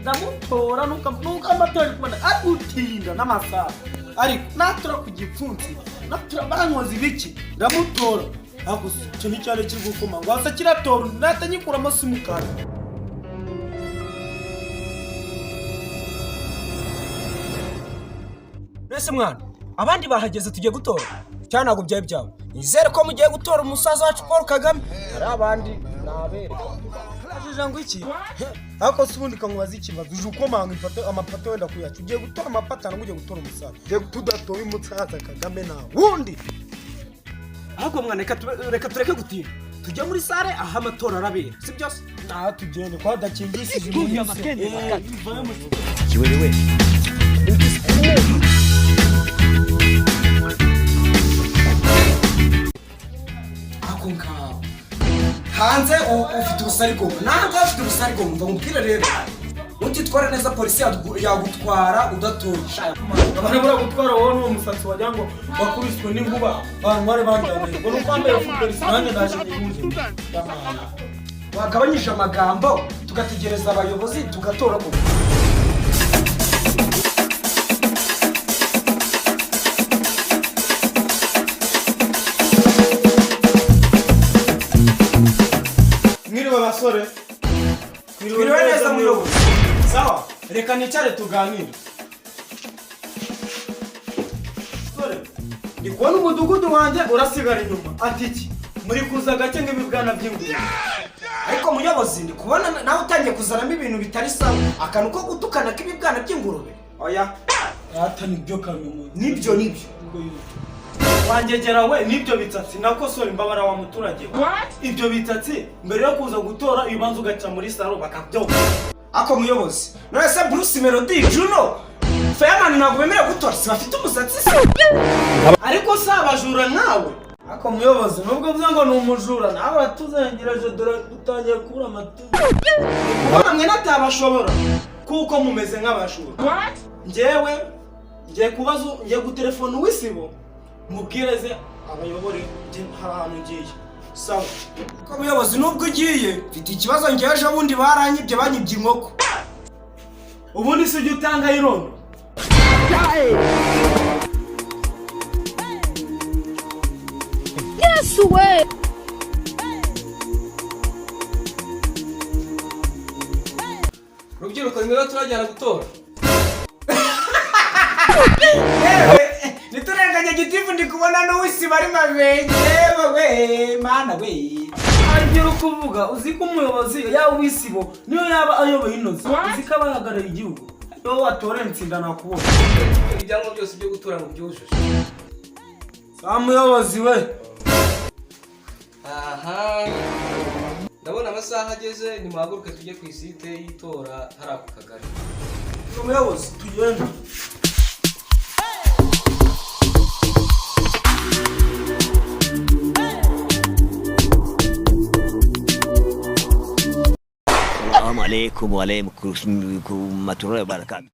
ndamutora nuka amatora kubona agutinda n'amasaha ariko natura ku gipfunsi natura bankoze ibiki ndamutora ako cyo ni cyane kigukoma ngo asa kiratora natanyikura amasumukara Nese mwana abandi bahageze tugiye gutora cyane ntabwo byaye byawe nizere ko mugiye gutora umusaza wacu Paul Kagame ari abandi nabereka ngo iki ako subundi kankubaza ikibazo uje ukomanga amapato wenda kuyacu ugiye gutora amapatano ugiye gutora umusaza ugiye tudatoba umusaza Kagame nawe wundi ahubwo mwana reka tureke gutira tujya muri sare aho amatora arabera si byose nta tugende kwa dakingishije umunsi kiwewe ako ngaho hanze ufite ubusarigomba ntabwo ufite ubusarigomba ndamubwira rero utitwara neza polisi yagutwara udatoye abantu baragutwara wowe n'uwo musatsi wagira ngo wakubiswe n'inkuba bantware banjyanye ngo nukwambaye polisi nanjye ndaje nyihuze wagabanyije amagambo tugategereza abayobozi tugatora ko mwiriwe basore mwiriwe neza muyobozi sawa reka nicare tuganire sore ndi kubona umudugudu wanjye urasigara inyuma ati iki muri kuza gake nk'ibibwana by'ingurube ariko muyobozi ndi kubona nawe utangiye kuzanamo ibintu bitari sawa akantu ko gutukana k'ibibwana by'ingurube oya ata nibyo kamwe nibyo wangegera we nibyo bitsatsi nakosora imbabara wa muturage ibyo bitsatsi mbere yo kuza gutora ibibanza ugaca muri saro bakabyoka ako muyobozi none se Bruce Melody Juno Fireman ntabwo bemerewe gutora si bafite umusatsi se ariko si abajura nawe ako muyobozi nubwo uvuze ngo ni umujura nawe uratuzengereje dore dutangiye kubura amaturo kubona mwe natabashobora kuko mumeze nk'abajura njyewe ngiye gutelefona uw'isibo mubwireze abayobore ahantu ugiye sawa ko muyobozi nubwo ugiye mfite ikibazo ngewe ejo bundi baranyibye banyibye inkoko ubundi si ujya utanga irondo Yes way rubyiruko nimero turajyana gutora niturenganya gitifu ndi kubona n'uwisi bari mabenge we mana we agira kuvuga uzi ko umuyobozi yawe w'isibo niyo yaba ayoboye inoze uzi ko abahagarariye igihugu yo watore ntsinda nakubona ibyangombwa byose byo gutora mu byujuje sa muyobozi we aha ndabona amasaha ageze nimuhaguruke tujye ku isite y'itora hari ako kagari umuyobozi tugende Assalamu alaikum wa rahmatullahi wa barakatuh.